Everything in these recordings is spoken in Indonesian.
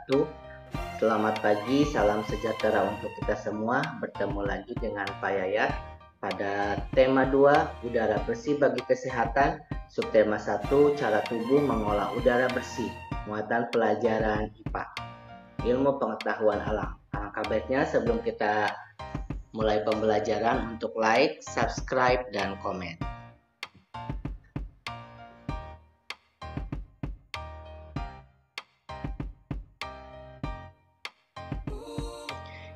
wabarakatuh. Selamat pagi, salam sejahtera untuk kita semua. Bertemu lagi dengan Pak Yayat pada tema 2, udara bersih bagi kesehatan. Subtema 1, cara tubuh mengolah udara bersih. Muatan pelajaran IPA, ilmu pengetahuan alam. Alangkah baiknya sebelum kita mulai pembelajaran untuk like, subscribe, dan komen.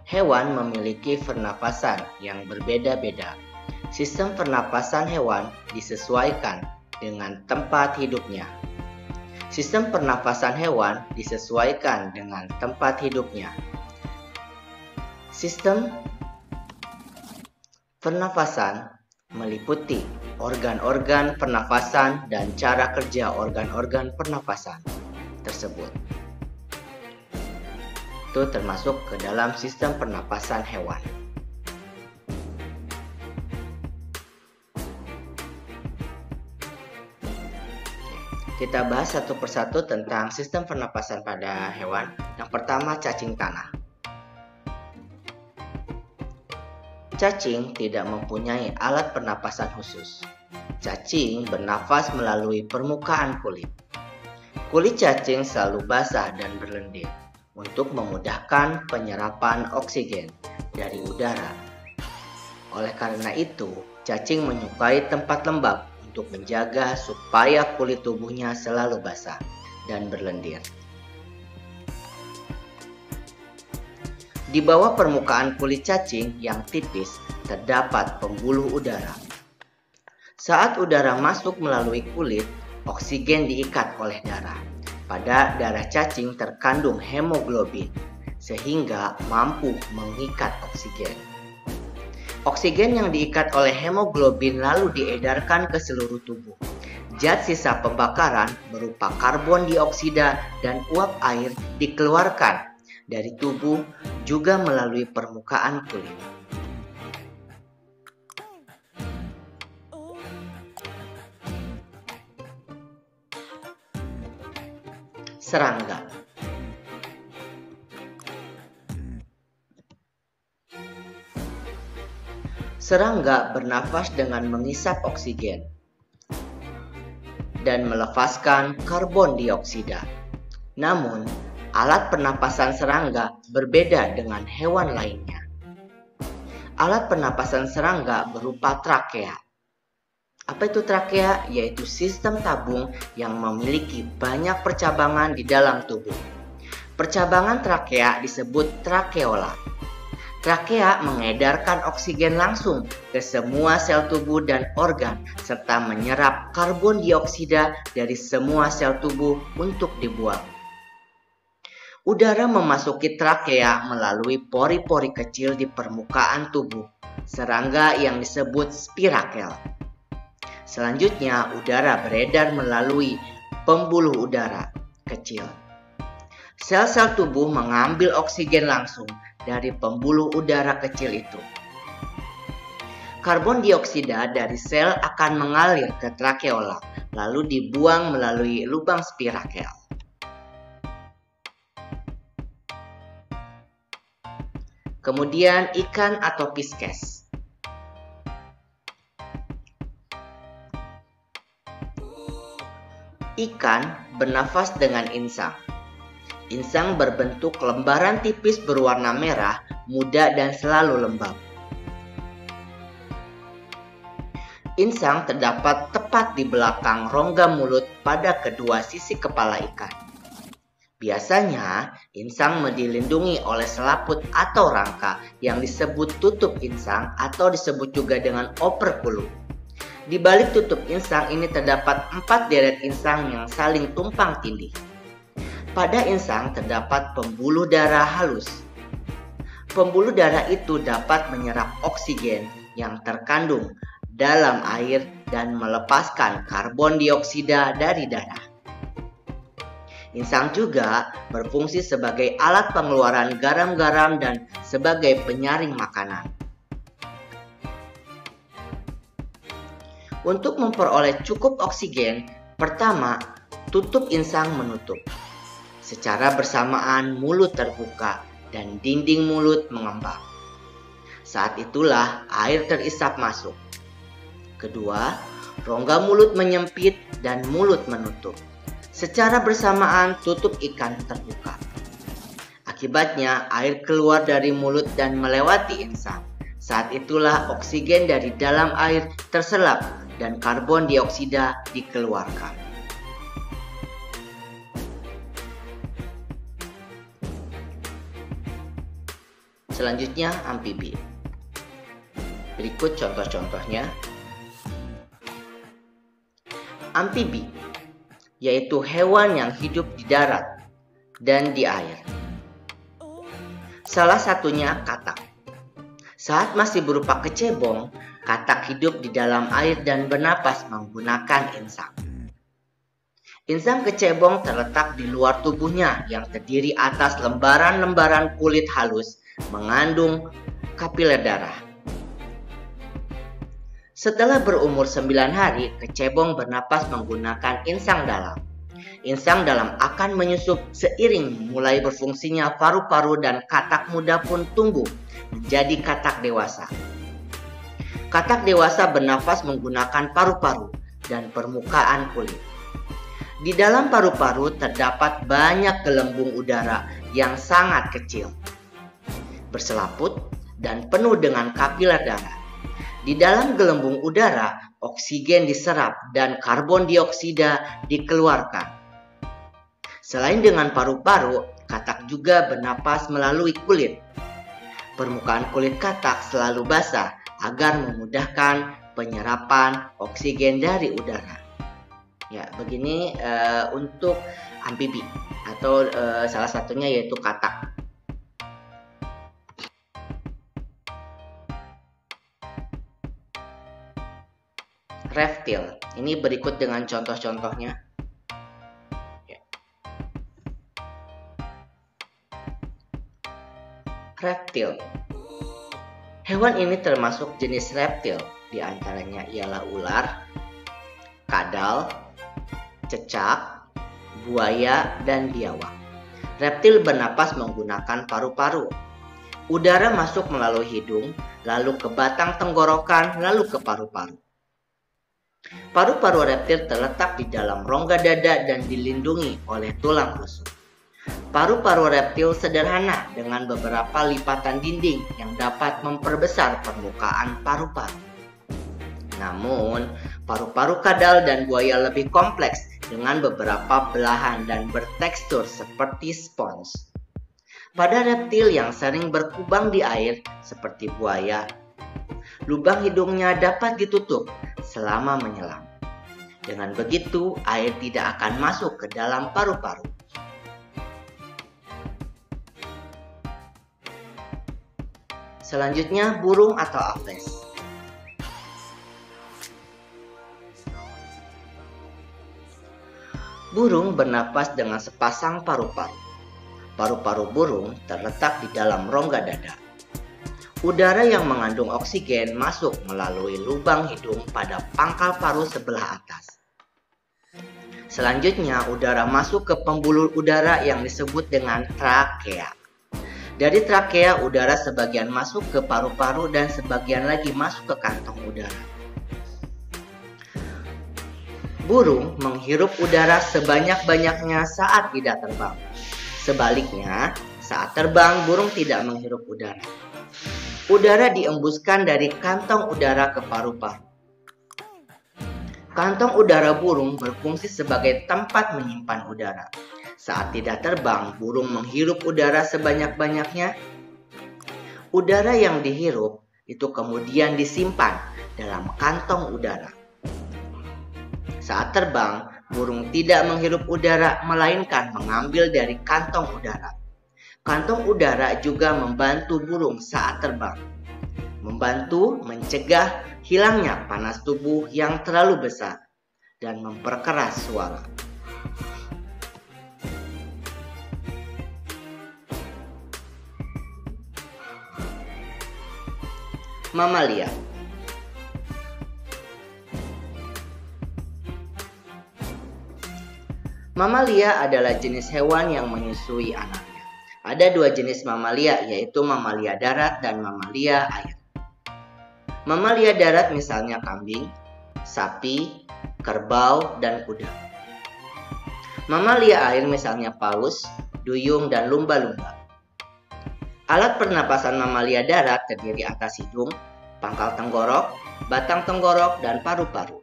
Hewan memiliki pernapasan yang berbeda-beda. Sistem pernapasan hewan disesuaikan dengan tempat hidupnya. Sistem pernapasan hewan disesuaikan dengan tempat hidupnya. Sistem pernapasan meliputi organ-organ pernapasan dan cara kerja organ-organ pernapasan tersebut. Itu termasuk ke dalam sistem pernapasan hewan. Kita bahas satu persatu tentang sistem pernapasan pada hewan. Yang pertama, cacing tanah. Cacing tidak mempunyai alat pernapasan khusus. Cacing bernafas melalui permukaan kulit. Kulit cacing selalu basah dan berlendir untuk memudahkan penyerapan oksigen dari udara. Oleh karena itu, cacing menyukai tempat lembab untuk menjaga supaya kulit tubuhnya selalu basah dan berlendir. Di bawah permukaan kulit cacing yang tipis terdapat pembuluh udara. Saat udara masuk melalui kulit, oksigen diikat oleh darah. Pada darah cacing terkandung hemoglobin, sehingga mampu mengikat oksigen. Oksigen yang diikat oleh hemoglobin lalu diedarkan ke seluruh tubuh. Zat sisa pembakaran berupa karbon dioksida dan uap air dikeluarkan dari tubuh juga melalui permukaan kulit. Serangga. Serangga bernafas dengan mengisap oksigen dan melepaskan karbon dioksida. Namun, alat pernapasan serangga berbeda dengan hewan lainnya. Alat pernapasan serangga berupa trakea. Apa itu trakea? Yaitu sistem tabung yang memiliki banyak percabangan di dalam tubuh. Percabangan trakea disebut trakeola. Trakea mengedarkan oksigen langsung ke semua sel tubuh dan organ, serta menyerap karbon dioksida dari semua sel tubuh untuk dibuang. Udara memasuki trakea melalui pori-pori kecil di permukaan tubuh serangga yang disebut spirakel. Selanjutnya, udara beredar melalui pembuluh udara kecil. Sel-sel tubuh mengambil oksigen langsung dari pembuluh udara kecil itu. Karbon dioksida dari sel akan mengalir ke trakeola, lalu dibuang melalui lubang spirakel. Kemudian ikan atau pisces. Ikan bernafas dengan insang. Insang berbentuk lembaran tipis berwarna merah, muda dan selalu lembab. Insang terdapat tepat di belakang rongga mulut pada kedua sisi kepala ikan. Biasanya, insang dilindungi oleh selaput atau rangka yang disebut tutup insang atau disebut juga dengan operculum. Di balik tutup insang ini terdapat 4 deret insang yang saling tumpang tindih. Pada insang terdapat pembuluh darah halus. Pembuluh darah itu dapat menyerap oksigen yang terkandung dalam air dan melepaskan karbon dioksida dari darah. Insang juga berfungsi sebagai alat pengeluaran garam-garam dan sebagai penyaring makanan. Untuk memperoleh cukup oksigen, pertama, tutup insang menutup. Secara bersamaan mulut terbuka dan dinding mulut mengembang. Saat itulah air terisap masuk. Kedua, rongga mulut menyempit dan mulut menutup. Secara bersamaan tutup ikan terbuka. Akibatnya air keluar dari mulut dan melewati insang. Saat itulah oksigen dari dalam air terserap dan karbon dioksida dikeluarkan. Selanjutnya amfibi. Berikut contoh-contohnya. Amfibi yaitu hewan yang hidup di darat dan di air. Salah satunya katak. Saat masih berupa kecebong, katak hidup di dalam air dan bernapas menggunakan insang. Insang kecebong terletak di luar tubuhnya yang terdiri atas lembaran-lembaran kulit halus mengandung kapiler darah. Setelah berumur 9 hari, kecebong bernapas menggunakan insang dalam. Insang dalam akan menyusup seiring mulai berfungsinya paru-paru dan katak muda pun tumbuh menjadi katak dewasa. Katak dewasa bernapas menggunakan paru-paru dan permukaan kulit. Di dalam paru-paru terdapat banyak gelembung udara yang sangat kecil, berselaput dan penuh dengan kapiler darah. Di dalam gelembung udara, oksigen diserap dan karbon dioksida dikeluarkan. Selain dengan paru-paru, katak juga bernapas melalui kulit. Permukaan kulit katak selalu basah agar memudahkan penyerapan oksigen dari udara. Ya, begini untuk amfibi atau salah satunya yaitu katak. Reptil. Ini berikut dengan contoh-contohnya. Reptil. Hewan ini termasuk jenis reptil. Di antaranya ialah ular, kadal, cecak, buaya, dan biawak. Reptil bernapas menggunakan paru-paru. Udara masuk melalui hidung, lalu ke batang tenggorokan, lalu ke paru-paru. Paru-paru reptil terletak di dalam rongga dada dan dilindungi oleh tulang rusuk. Paru-paru reptil sederhana dengan beberapa lipatan dinding yang dapat memperbesar permukaan paru-paru. Namun, paru-paru kadal dan buaya lebih kompleks dengan beberapa belahan dan bertekstur seperti spons. Pada reptil yang sering berkubang di air seperti buaya, lubang hidungnya dapat ditutup selama menyelam. Dengan begitu, air tidak akan masuk ke dalam paru-paru. Selanjutnya, burung atau apes. Burung bernapas dengan sepasang paru-paru. Paru-paru burung terletak di dalam rongga dada. Udara yang mengandung oksigen masuk melalui lubang hidung pada pangkal paru sebelah atas. Selanjutnya, udara masuk ke pembuluh udara yang disebut dengan trakea. Dari trakea, udara sebagian masuk ke paru-paru dan sebagian lagi masuk ke kantong udara. Burung menghirup udara sebanyak-banyaknya saat tidak terbang. Sebaliknya, saat terbang, burung tidak menghirup udara. Udara diembuskan dari kantong udara ke paru-paru. Kantong udara burung berfungsi sebagai tempat menyimpan udara. Saat tidak terbang, burung menghirup udara sebanyak-banyaknya. Udara yang dihirup itu kemudian disimpan dalam kantong udara. Saat terbang, burung tidak menghirup udara melainkan mengambil dari kantong udara. Kantong udara juga membantu burung saat terbang, membantu mencegah hilangnya panas tubuh yang terlalu besar dan memperkeras suara. Mamalia. Mamalia adalah jenis hewan yang menyusui anaknya. Ada dua jenis mamalia, yaitu mamalia darat dan mamalia air. Mamalia darat misalnya kambing, sapi, kerbau, dan kuda. Mamalia air misalnya paus, duyung, dan lumba-lumba. Alat pernapasan mamalia darat terdiri atas hidung, pangkal tenggorok, batang tenggorok, dan paru-paru.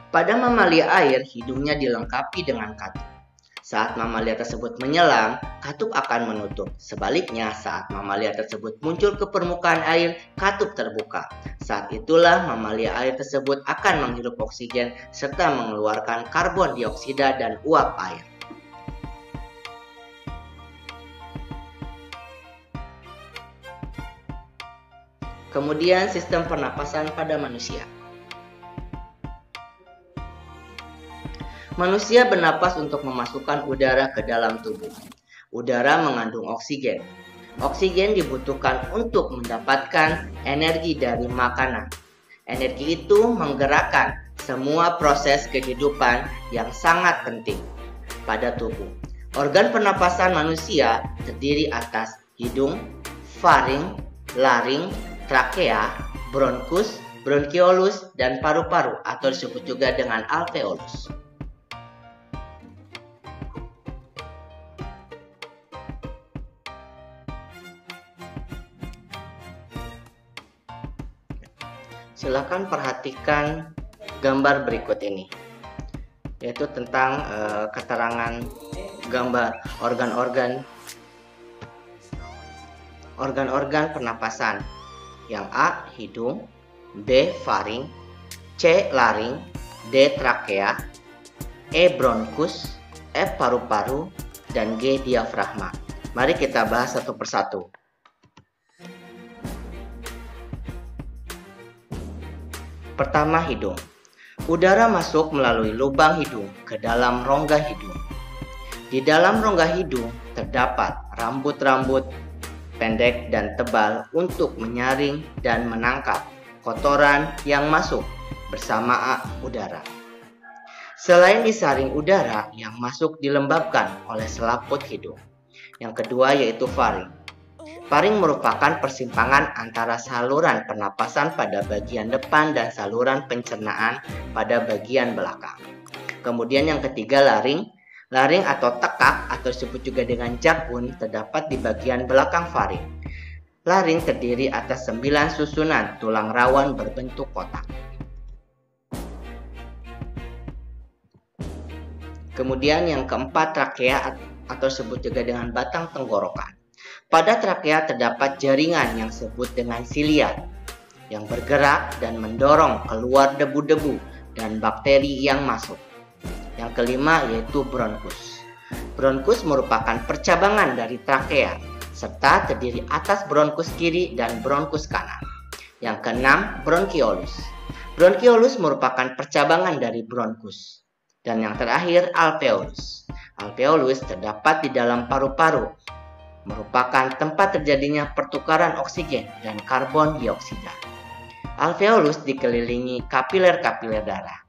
Pada mamalia air, hidungnya dilengkapi dengan katup. Saat mamalia tersebut menyelam, katup akan menutup. Sebaliknya, saat mamalia tersebut muncul ke permukaan air, katup terbuka. Saat itulah mamalia air tersebut akan menghirup oksigen serta mengeluarkan karbon dioksida dan uap air. Kemudian sistem pernapasan pada manusia. Manusia bernapas untuk memasukkan udara ke dalam tubuh. Udara mengandung oksigen. Oksigen dibutuhkan untuk mendapatkan energi dari makanan. Energi itu menggerakkan semua proses kehidupan yang sangat penting pada tubuh. Organ pernapasan manusia terdiri atas hidung, faring, laring, trakea, bronkus, bronkiolus, dan paru-paru atau disebut juga dengan alveolus. Silakan perhatikan gambar berikut ini, yaitu tentang keterangan gambar organ-organ pernapasan. Yang A. Hidung, B. Faring, C. Laring, D. Trakea, E. Bronkus, F. Paru-paru, dan G. Diafragma. Mari kita bahas satu persatu. Pertama, hidung. Udara masuk melalui lubang hidung ke dalam rongga hidung. Di dalam rongga hidung terdapat rambut-rambut pendek dan tebal untuk menyaring dan menangkap kotoran yang masuk bersama udara. Selain disaring udara yang masuk dilembabkan oleh selaput hidung. Yang kedua yaitu faring. Faring merupakan persimpangan antara saluran pernapasan pada bagian depan dan saluran pencernaan pada bagian belakang. Kemudian yang ketiga laring. Laring atau tekak atau disebut juga dengan jakun terdapat di bagian belakang faring. Laring terdiri atas 9 susunan tulang rawan berbentuk kotak. Kemudian yang keempat trakea atau disebut juga dengan batang tenggorokan. Pada trakea terdapat jaringan yang disebut dengan silia yang bergerak dan mendorong keluar debu-debu dan bakteri yang masuk. Yang kelima yaitu bronkus. Bronkus merupakan percabangan dari trakea serta terdiri atas bronkus kiri dan bronkus kanan. Yang keenam bronkiolus. Bronkiolus merupakan percabangan dari bronkus. Dan yang terakhir alveolus. Alveolus terdapat di dalam paru-paru, merupakan tempat terjadinya pertukaran oksigen dan karbon dioksida. Alveolus dikelilingi kapiler-kapiler darah.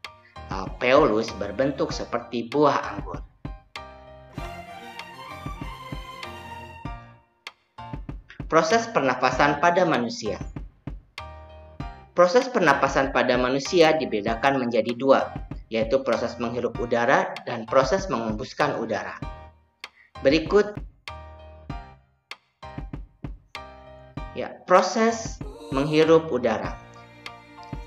Alveolus berbentuk seperti buah anggur. Proses pernapasan pada manusia. Proses pernapasan pada manusia dibedakan menjadi dua, yaitu proses menghirup udara dan proses mengembuskan udara. Berikut proses menghirup udara.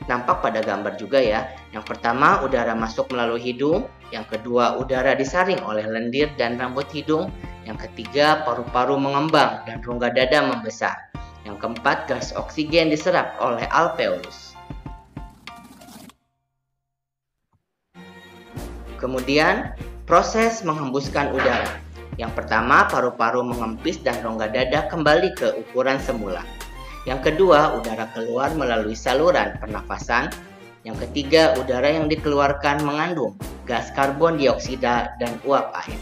Nampak pada gambar juga ya. Yang pertama udara masuk melalui hidung, yang kedua udara disaring oleh lendir dan rambut hidung, yang ketiga paru-paru mengembang dan rongga dada membesar, yang keempat gas oksigen diserap oleh alveolus. Kemudian proses menghembuskan udara. Yang pertama paru-paru mengempis dan rongga dada kembali ke ukuran semula. Yang kedua, udara keluar melalui saluran pernafasan. Yang ketiga, udara yang dikeluarkan mengandung gas karbon dioksida dan uap air.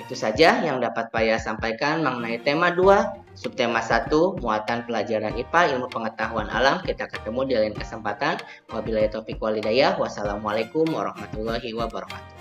Itu saja yang dapat Paya sampaikan mengenai tema 2, subtema 1, muatan pelajaran IPA ilmu pengetahuan alam. Kita ketemu di lain kesempatan. Wabillahi taufiq walhidayah. Wassalamualaikum warahmatullahi wabarakatuh.